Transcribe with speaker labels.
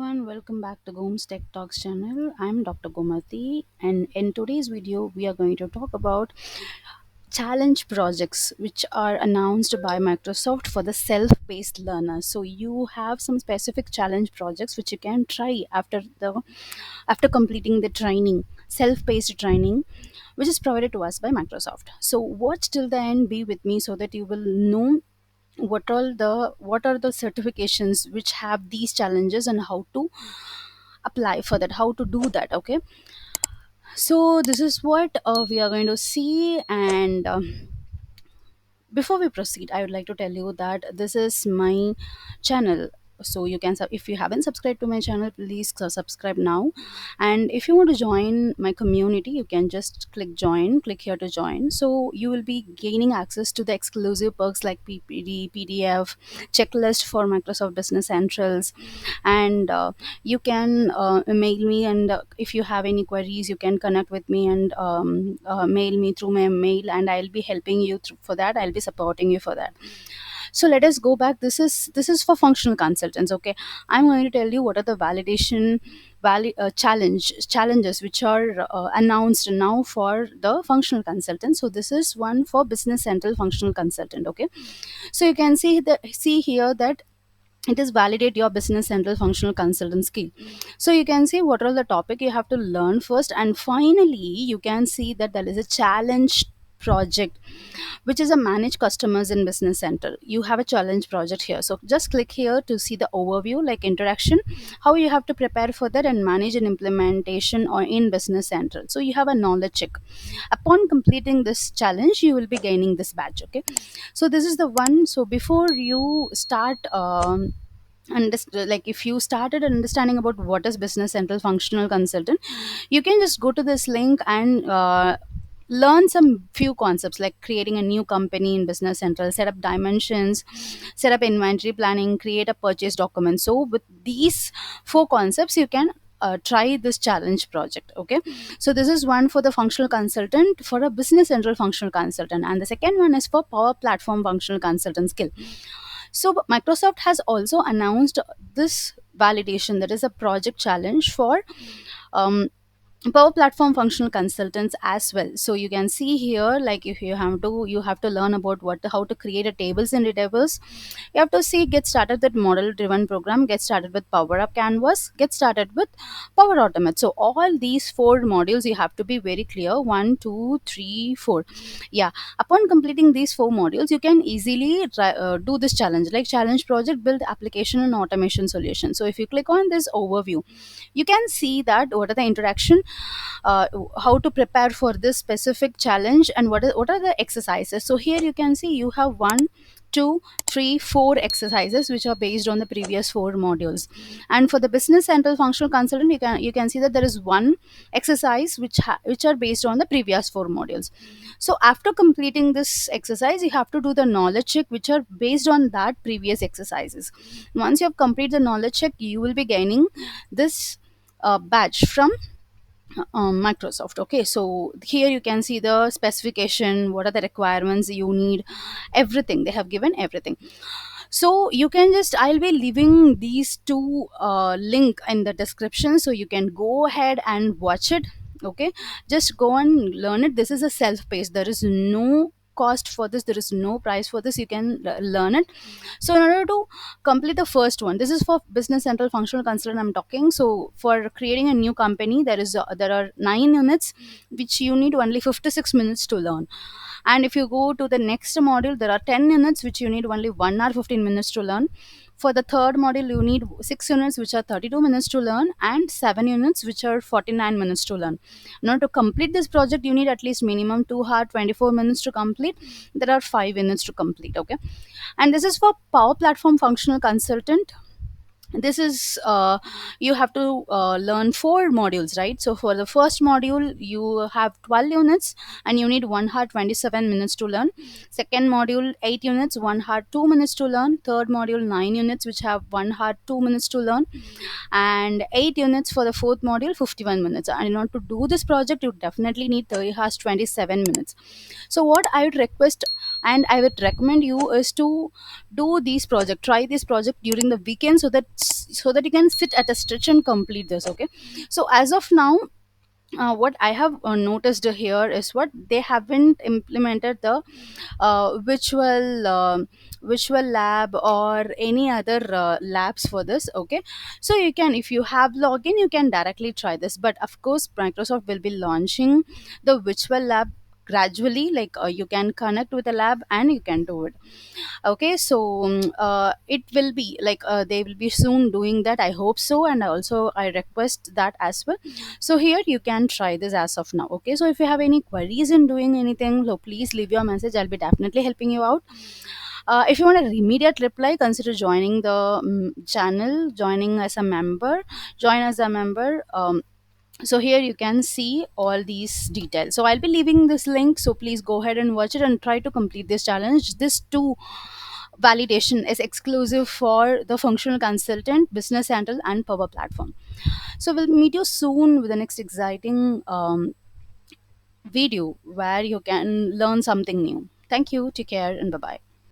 Speaker 1: everyone, welcome back to Goms Tech Talks channel. I'm Dr. Gomati, and in today's video, we are going to talk about challenge projects which are announced by Microsoft for the self-paced learners. So you have some specific challenge projects which you can try after completing the training, self-paced training, which is provided to us by Microsoft. So watch till the end, be with me so that you will know what are the certifications which have these challenges and how to apply for that, how to do that. Okay, so this is what we are going to see. And before we proceed, I would like to tell you that this is my channel. So you can if you haven't subscribed to my channel, please subscribe now. And if you want to join my community, you can just click here to join. So you will be gaining access to the exclusive perks like PPD, PDF, checklist for Microsoft Business Centrals. And you can mail me, and if you have any queries, you can connect with me and mail me through my mail, and I'll be helping you for that. I'll be supporting you for that. So let us go back. This is for functional consultants. Okay, I'm going to tell you what are the challenges which are announced now for the functional consultant. So this is one for Business Central functional consultant. Okay, so you can see here that it is validate your Business Central functional consultant skill. So you can see what are the topic you have to learn first, and finally you can see that there is a challenge project which is a manage customers in Business Center. You have a challenge project here, so just click here to see the overview like introduction, how you have to prepare for that and manage an implementation or in Business Central. So you have a knowledge check. Upon completing this challenge, you will be gaining this badge. Okay, so this is the one. So before you start like if you started understanding about what is Business Central functional consultant, you can just go to this link and learn some few concepts like creating a new company in Business Central, set up dimensions, set up inventory planning, create a purchase document. So with these four concepts, you can try this challenge project. Okay, so this is one for the functional consultant, for a Business Central functional consultant, and the second one is for Power Platform functional consultant skill. So Microsoft has also announced this validation, that is a project challenge for um, Power Platform functional consultants as well. So you can see here, like if you have to learn about how to create a tables in the tables. You have to see, get started with model driven program, get started with Power Up Canvas, get started with Power Automate. So all these four modules you have to be very clear. 1, 2, 3, 4. Yeah, upon completing these four modules, you can easily do this challenge, like challenge project, build application and automation solution. So if you click on this overview, you can see that what are the interaction, uh, how to prepare for this specific challenge, and what are the exercises. So here you can see you have 1, 2, 3, 4 exercises which are based on the previous four modules. And for the Business Central functional consultant, you can see that there is one exercise which are based on the previous four modules. So after completing this exercise, you have to do the knowledge check which are based on that previous exercises. Once you have completed the knowledge check, you will be gaining this badge from Microsoft. Okay, so here you can see the specification, what are the requirements you need, everything they have given, everything. So you can just, I'll be leaving these two link in the description, so you can go ahead and watch it. Okay, just go and learn it. This is a self-paced, there is no cost for this, there is no price for this, you can learn it. So in order to complete the first one, this is for Business Central functional consultant I'm talking. So for creating a new company, there are 9 units which you need only 56 minutes to learn. And if you go to the next module, there are 10 units which you need only 1 hour 15 minutes to learn. For the third module, you need 6 units which are 32 minutes to learn, and 7 units which are 49 minutes to learn. Now to complete this project, you need at least minimum 2 hour 24 minutes to complete. There are 5 units to complete. Okay, and this is for Power Platform functional consultant. This is you have to learn 4 modules, right? So for the first module, you have 12 units and you need 1 hour 27 minutes to learn. Second module, 8 units, 1 hour 2 minutes to learn. Third module, 9 units which have 1 hour 2 minutes to learn, and 8 units for the fourth module, 51 minutes. And in order to do this project, you definitely need 30 hours 27 minutes. So what I would request and I would recommend you is to do these project, try this project during the weekend, so that so that you can sit at a stretch and complete this. Okay, so as of now, what I have noticed here is what they haven't implemented the virtual virtual lab or any other labs for this. Okay, so you can, if you have login, you can directly try this, but of course Microsoft will be launching the virtual lab gradually, like you can connect with the lab and you can do it. Okay, so it will be like they will be soon doing that, I hope so, and also I request that as well. So here you can try this as of now. Okay, so if you have any queries in doing anything, so please leave your message, I'll be definitely helping you out. If you want an immediate reply, consider joining the channel, joining as a member, join as a member. So here you can see all these details, so I'll be leaving this link, so please go ahead and watch it and try to complete this challenge. This too validation is exclusive for the functional consultant, business central, and power platform. So we'll meet you soon with the next exciting video where you can learn something new. Thank you, take care, and bye bye.